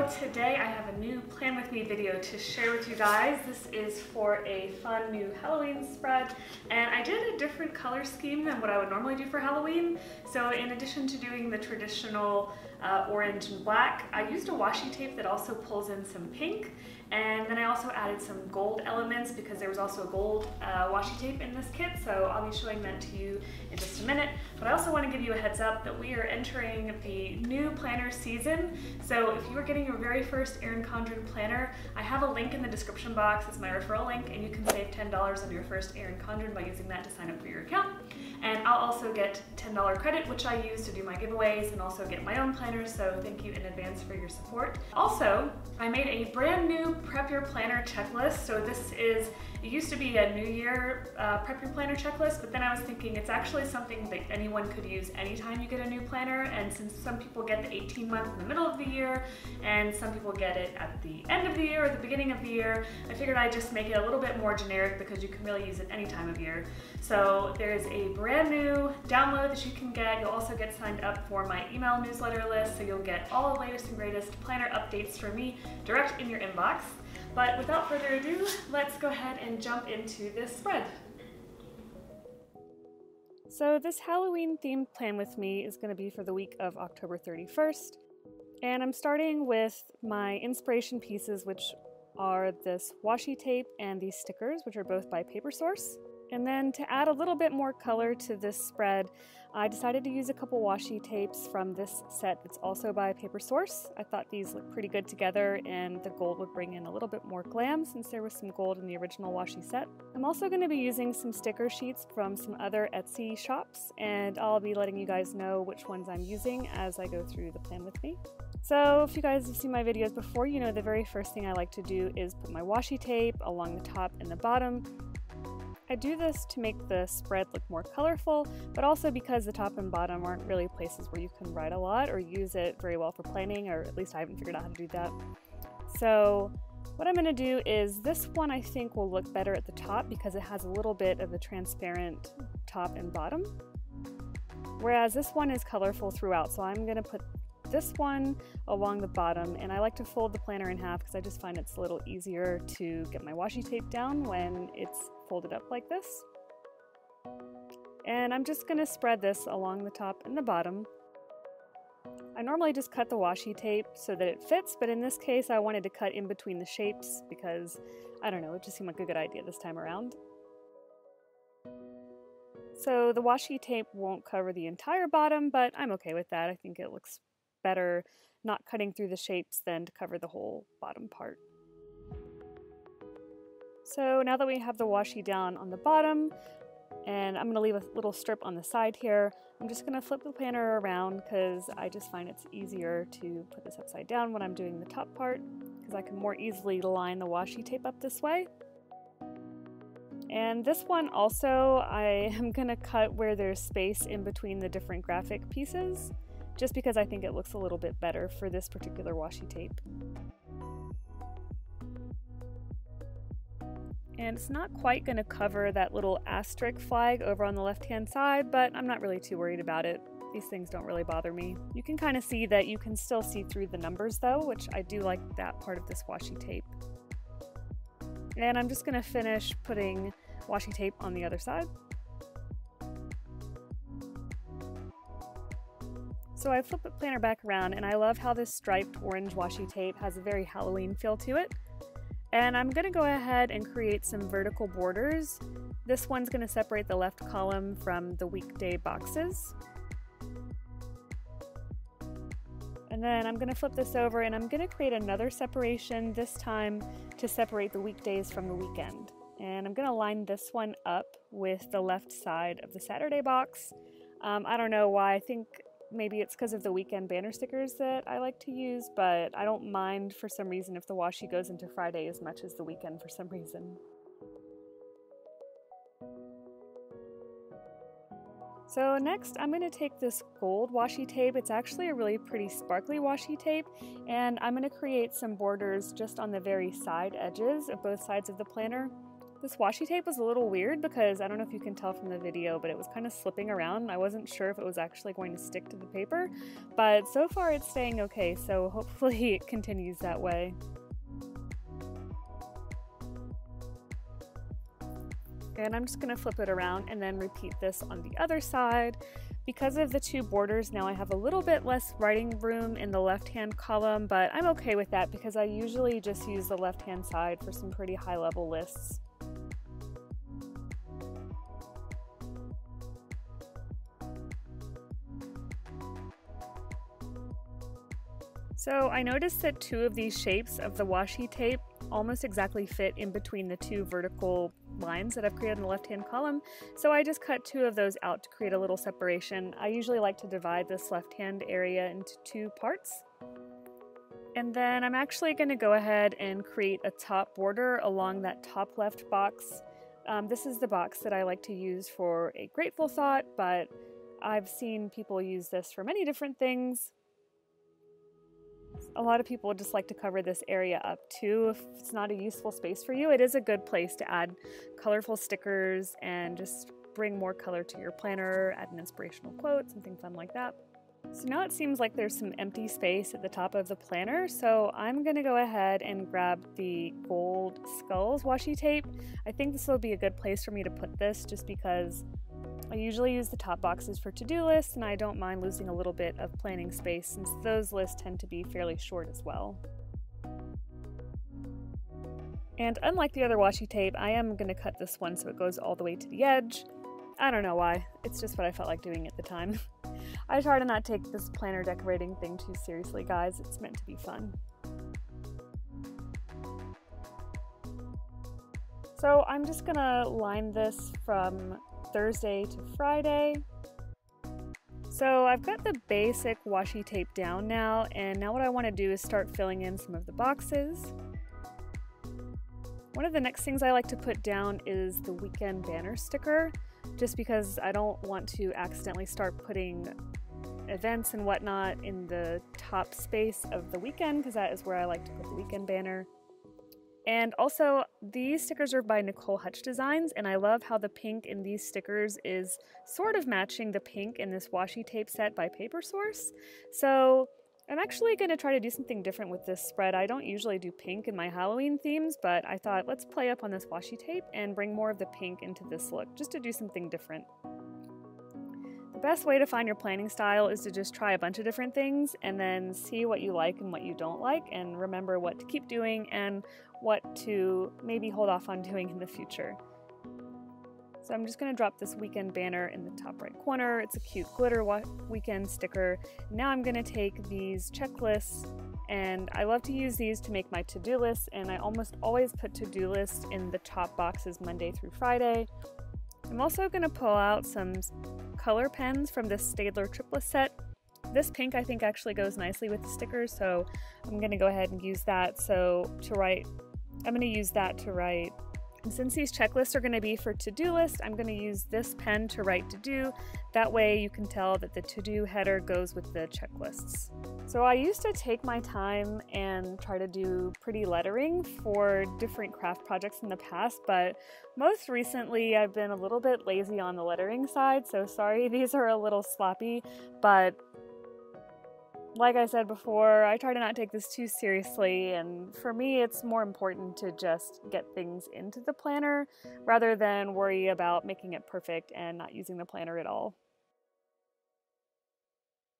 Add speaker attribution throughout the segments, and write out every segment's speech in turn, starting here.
Speaker 1: today I have a new Plan With Me video to share with you guys. This is for a fun new Halloween spread, and I did a different color scheme than what I would normally do for Halloween. So in addition to doing the traditional orange and black, I used a washi tape that also pulls in some pink, and then I also added some gold elements because there was also a gold washi tape in this kit, so I'll be showing that to you in just a minute. But I also want to give you a heads up that we are entering the new planner season. So if you are getting your very first Erin Condren planner, I have a link in the description box. It's my referral link, and you can save $10 on your first Erin Condren by using that to sign up for your account. And I'll also get $10 credit, which I use to do my giveaways and also get my own planners, so thank you in advance for your support. Also, I made a brand new Prep Your Planner checklist. So this is, it used to be a New Year Prep Your Planner checklist, but then I was thinking it's actually something that anyone could use anytime you get a new planner, and since some people get the 18-month in the middle of the year, and some people get it at the end of the year or the beginning of the year, I figured I'd just make it a little bit more generic because you can really use it any time of year. So there's a brand new download that you can get. You'll also get signed up for my email newsletter list, so you'll get all the latest and greatest planner updates from me direct in your inbox. But without further ado, let's go ahead and jump into this spread. So this Halloween themed Plan With Me is going to be for the week of October 31st. And I'm starting with my inspiration pieces, which are this washi tape and these stickers, which are both by Paper Source. And then to add a little bit more color to this spread, I decided to use a couple washi tapes from this set that's also by Paper Source. I thought these looked pretty good together, and the gold would bring in a little bit more glam since there was some gold in the original washi set. I'm also going to be using some sticker sheets from some other Etsy shops, and I'll be letting you guys know which ones I'm using as I go through the Plan With Me. So if you guys have seen my videos before, you know the very first thing I like to do is put my washi tape along the top and the bottom. I do this to make the spread look more colorful, but also because the top and bottom aren't really places where you can write a lot or use it very well for planning, or at least I haven't figured out how to do that. So what I'm going to do is this one I think will look better at the top because it has a little bit of a transparent top and bottom, whereas this one is colorful throughout. So I'm going to put this one along the bottom, and I like to fold the planner in half because I just find it's a little easier to get my washi tape down when it's folded up like this. And I'm just going to spread this along the top and the bottom. I normally just cut the washi tape so that it fits, but in this case I wanted to cut in between the shapes because, I don't know, it just seemed like a good idea this time around. So the washi tape won't cover the entire bottom, but I'm okay with that. I think it looks better not cutting through the shapes than to cover the whole bottom part. So now that we have the washi down on the bottom, and I'm going to leave a little strip on the side here, I'm just going to flip the planner around because I just find it's easier to put this upside down when I'm doing the top part because I can more easily line the washi tape up this way. And this one also, I am going to cut where there's space in between the different graphic pieces, just because I think it looks a little bit better for this particular washi tape. And it's not quite going to cover that little asterisk flag over on the left-hand side, but I'm not really too worried about it. These things don't really bother me. You can kind of see that you can still see through the numbers though, which I do like that part of this washi tape. And I'm just going to finish putting washi tape on the other side. So I flipped the planner back around, and I love how this striped orange washi tape has a very Halloween feel to it. And I'm going to go ahead and create some vertical borders. This one's going to separate the left column from the weekday boxes. And then I'm going to flip this over, and I'm going to create another separation, this time to separate the weekdays from the weekend. And I'm going to line this one up with the left side of the Saturday box. I don't know why. I think maybe it's because of the weekend banner stickers that I like to use, but I don't mind for some reason if the washi goes into Friday as much as the weekend for some reason. So next I'm going to take this gold washi tape. It's actually a really pretty sparkly washi tape, and I'm going to create some borders just on the very side edges of both sides of the planner. This washi tape was a little weird because I don't know if you can tell from the video, but it was kind of slipping around. I wasn't sure if it was actually going to stick to the paper, but so far it's staying okay, so hopefully it continues that way. And I'm just going to flip it around and then repeat this on the other side. Because of the two borders, now I have a little bit less writing room in the left-hand column, but I'm okay with that because I usually just use the left-hand side for some pretty high-level lists. So I noticed that two of these shapes of the washi tape almost exactly fit in between the two vertical lines that I've created in the left-hand column. So I just cut two of those out to create a little separation. I usually like to divide this left-hand area into two parts. And then I'm actually going to go ahead and create a top border along that top left box. This is the box that I like to use for a grateful thought, but I've seen people use this for many different things. A lot of people just like to cover this area up too. If it's not a useful space for you, it is a good place to add colorful stickers and just bring more color to your planner, add an inspirational quote, something fun like that. So now it seems like there's some empty space at the top of the planner, so I'm going to go ahead and grab the gold skulls washi tape. I think this will be a good place for me to put this just because I usually use the top boxes for to-do lists, and I don't mind losing a little bit of planning space since those lists tend to be fairly short as well. And unlike the other washi tape, I am going to cut this one so it goes all the way to the edge. I don't know why, it's just what I felt like doing at the time. I try to not take this planner decorating thing too seriously, guys. It's meant to be fun. So I'm just gonna line this from Thursday to Friday. So I've got the basic washi tape down now, and now what I want to do is start filling in some of the boxes. One of the next things I like to put down is the weekend banner sticker, just because I don't want to accidentally start putting events and whatnot in the top space of the weekend, because that is where I like to put the weekend banner. And also, these stickers are by Nicole Hutch Designs, and I love how the pink in these stickers is sort of matching the pink in this washi tape set by Paper Source. So I'm actually going to try to do something different with this spread. I don't usually do pink in my Halloween themes, but I thought let's play up on this washi tape and bring more of the pink into this look, just to do something different. The best way to find your planning style is to just try a bunch of different things and then see what you like and what you don't like, and remember what to keep doing and what to maybe hold off on doing in the future. So I'm just going to drop this weekend banner in the top right corner. It's a cute glitter weekend sticker. Now I'm going to take these checklists, and I love to use these to make my to-do lists, and I almost always put to-do lists in the top boxes Monday through Friday. I'm also going to pull out some color pens from this Staedtler triplet set. This pink I think actually goes nicely with the stickers, so I'm going to go ahead and use that. I'm going to use that to write. And since these checklists are going to be for to-do list, I'm going to use this pen to write to-do. That way you can tell that the to-do header goes with the checklists. So I used to take my time and try to do pretty lettering for different craft projects in the past, but most recently I've been a little bit lazy on the lettering side, so sorry these are a little sloppy, but like I said before, I try to not take this too seriously, and for me it's more important to just get things into the planner rather than worry about making it perfect and not using the planner at all.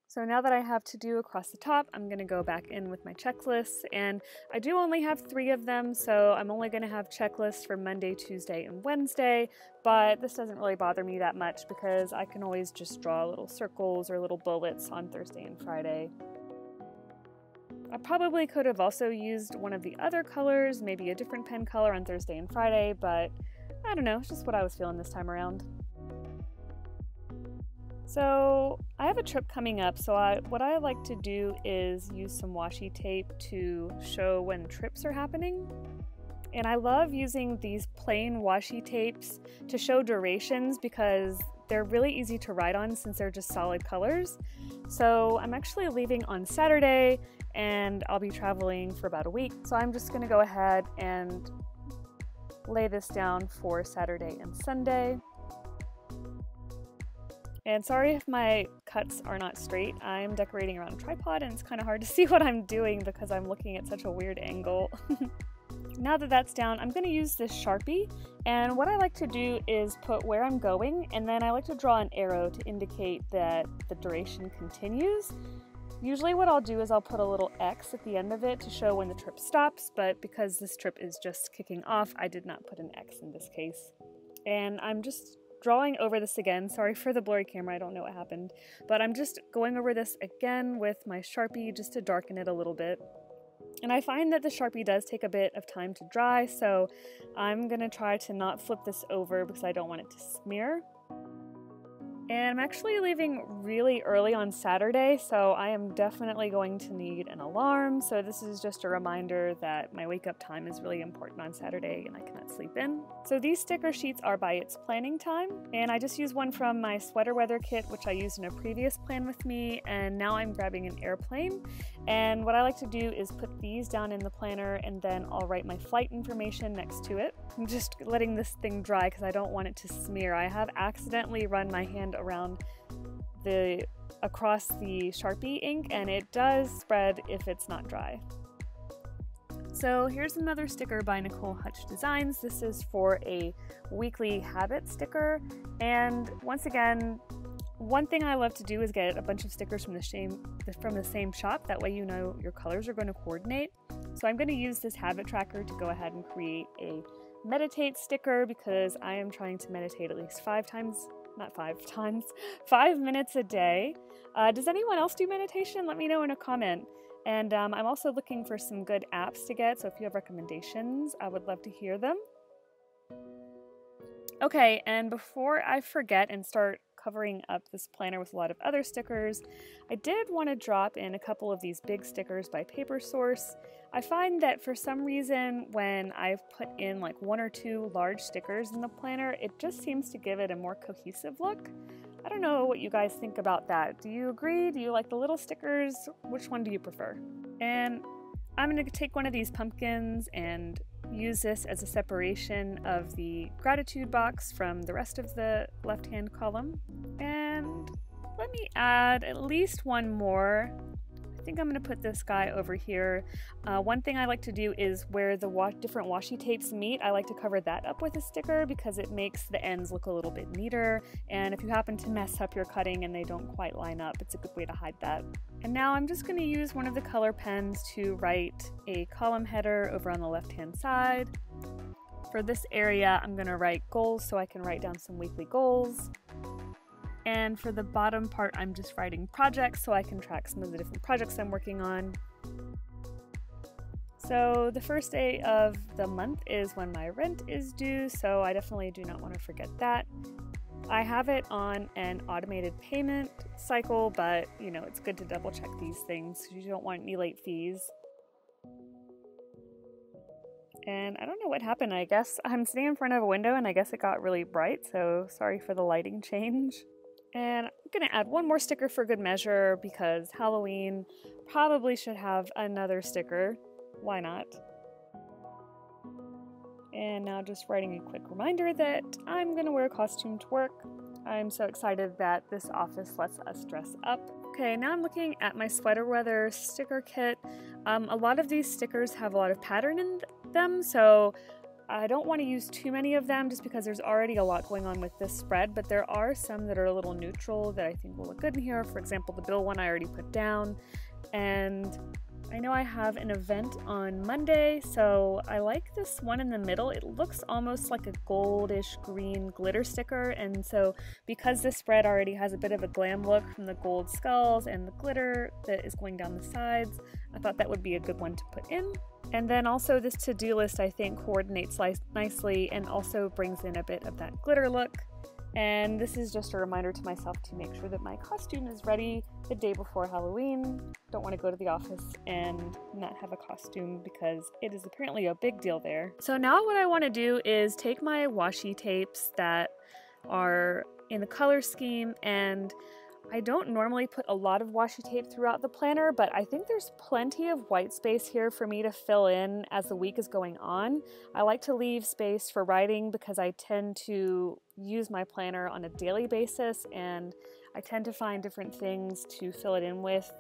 Speaker 1: So now that I have to do across the top, I'm going to go back in with my checklists, and I do only have 3 of them, so I'm only going to have checklists for Monday, Tuesday, and Wednesday, but this doesn't really bother me that much because I can always just draw little circles or little bullets on Thursday and Friday. I probably could have also used one of the other colors, maybe a different pen color on Thursday and Friday, but I don't know, it's just what I was feeling this time around. So I have a trip coming up, so what I like to do is use some washi tape to show when trips are happening. And I love using these plain washi tapes to show durations because they're really easy to write on since they're just solid colors. So I'm actually leaving on Saturday and I'll be traveling for about a week. So I'm just gonna go ahead and lay this down for Saturday and Sunday. And sorry if my cuts are not straight. I'm decorating around a tripod and it's kind of hard to see what I'm doing because I'm looking at such a weird angle. Now that that's down, I'm going to use this Sharpie, and what I like to do is put where I'm going, and then I like to draw an arrow to indicate that the duration continues. Usually what I'll do is I'll put a little X at the end of it to show when the trip stops, but because this trip is just kicking off, I did not put an X in this case. And I'm just drawing over this again. Sorry for the blurry camera, I don't know what happened, but I'm just going over this again with my Sharpie just to darken it a little bit. And I find that the Sharpie does take a bit of time to dry, so I'm going to try to not flip this over because I don't want it to smear. And I'm actually leaving really early on Saturday, so I am definitely going to need an alarm. So this is just a reminder that my wake up time is really important on Saturday and I cannot sleep in. So these sticker sheets are by its planning time, and I just used one from my sweater weather kit, which I used in a previous plan with me, and now I'm grabbing an airplane. And what I like to do is put these down in the planner, and then I'll write my flight information next to it. I'm just letting this thing dry because I don't want it to smear. I have accidentally run my hand around across the Sharpie ink, and it does spread if it's not dry. So here's another sticker by Nicole Hutch Designs. This is for a weekly habit sticker, and once again, one thing I love to do is get a bunch of stickers from the same shop. That way you know your colors are going to coordinate. So I'm going to use this habit tracker to go ahead and create a meditate sticker because I am trying to meditate at least 5 minutes a day. Does anyone else do meditation? Let me know in a comment. And I'm also looking for some good apps to get, so if you have recommendations, I would love to hear them. Okay, and before I forget and start covering up this planner with a lot of other stickers, I did want to drop in a couple of these big stickers by Paper Source. I find that for some reason when I've put in like 1 or 2 large stickers in the planner, it just seems to give it a more cohesive look. I don't know what you guys think about that. Do you agree? Do you like the little stickers? Which one do you prefer? And I'm going to take one of these pumpkins and use this as a separation of the gratitude box from the rest of the left-hand column. And let me add at least one more. I think I'm going to put this guy over here. One thing I like to do is where the different washi tapes meet, I like to cover that up with a sticker because it makes the ends look a little bit neater. And if you happen to mess up your cutting and they don't quite line up, it's a good way to hide that. And now I'm just going to use one of the color pens to write a column header over on the left-hand side. For this area, I'm going to write goals so I can write down some weekly goals. And for the bottom part, I'm just writing projects so I can track some of the different projects I'm working on. So the first day of the month is when my rent is due, so I definitely do not want to forget that. I have it on an automated payment cycle, but you know, it's good to double check these things because you don't want any late fees. And I don't know what happened. I guess I'm sitting in front of a window and I guess it got really bright, so sorry for the lighting change. And I'm going to add one more sticker for good measure because Halloween probably should have another sticker. Why not? And now just writing a quick reminder that I'm going to wear a costume to work. I'm so excited that this office lets us dress up. Okay, now I'm looking at my sweater weather sticker kit. A lot of these stickers have a lot of pattern in them, so I don't want to use too many of them just because there's already a lot going on with this spread, but there are some that are a little neutral that I think will look good in here. For example, the bill one I already put down, and I know I have an event on Monday, so I like this one in the middle. It looks almost like a goldish green glitter sticker, and so because this spread already has a bit of a glam look from the gold skulls and the glitter that is going down the sides, I thought that would be a good one to put in. And then also this to-do list I think coordinates nicely and also brings in a bit of that glitter look. And this is just a reminder to myself to make sure that my costume is ready the day before Halloween. Don't want to go to the office and not have a costume because it is apparently a big deal there. So now what I want to do is take my washi tapes that are in the color scheme, and I don't normally put a lot of washi tape throughout the planner, but I think there's plenty of white space here for me to fill in as the week is going on. I like to leave space for writing because I tend to use my planner on a daily basis, and I tend to find different things to fill it in with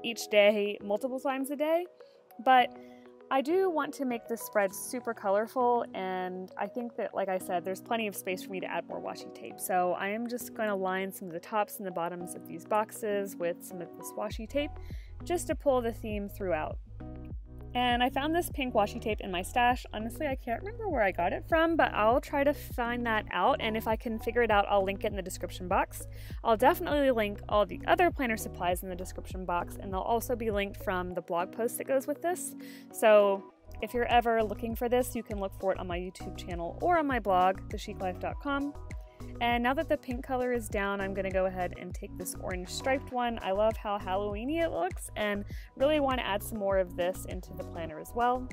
Speaker 1: each day, multiple times a day. But I do want to make this spread super colorful, and I think that, like I said, there's plenty of space for me to add more washi tape. So I am just going to line some of the tops and the bottoms of these boxes with some of this washi tape just to pull the theme throughout. And I found this pink washi tape in my stash. Honestly, I can't remember where I got it from, but I'll try to find that out, and if I can figure it out, I'll link it in the description box. I'll definitely link all the other planner supplies in the description box, and they'll also be linked from the blog post that goes with this. So if you're ever looking for this, you can look for it on my YouTube channel or on my blog, thechiclife.com. And now that the pink color is down, I'm going to go ahead and take this orange striped one. I love how Halloween-y it looks, and really want to add some more of this into the planner as well.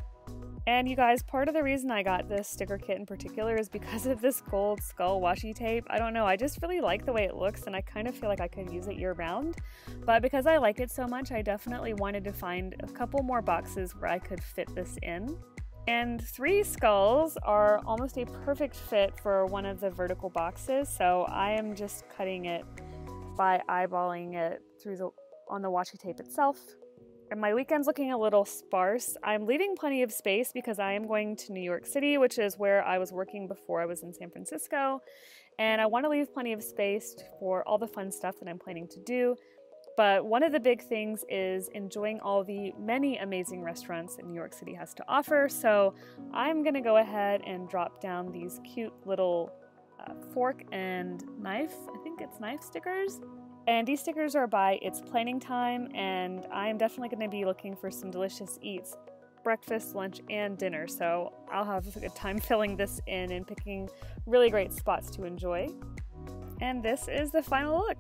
Speaker 1: And you guys, part of the reason I got this sticker kit in particular is because of this gold skull washi tape. I don't know, I just really like the way it looks, and I kind of feel like I could use it year-round. But because I like it so much, I definitely wanted to find a couple more boxes where I could fit this in. And 3 skulls are almost a perfect fit for one of the vertical boxes, so I am just cutting it by eyeballing it on the washi tape itself. And my weekend's looking a little sparse. I'm leaving plenty of space because I am going to New York City, which is where I was working before I was in San Francisco, and I want to leave plenty of space for all the fun stuff that I'm planning to do. But one of the big things is enjoying all the many amazing restaurants that New York City has to offer. So I'm going to go ahead and drop down these cute little fork and knife, I think it's knife stickers. And these stickers are by It's Planning Time, and I'm definitely going to be looking for some delicious eats, breakfast, lunch, and dinner. So I'll have a good time filling this in and picking really great spots to enjoy. And this is the final look.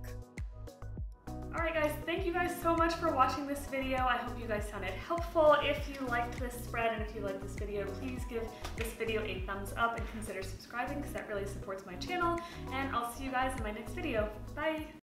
Speaker 1: Alright guys, thank you guys so much for watching this video. I hope you guys found it helpful. If you liked this spread and if you liked this video, please give this video a thumbs up and consider subscribing because that really supports my channel. And I'll see you guys in my next video. Bye!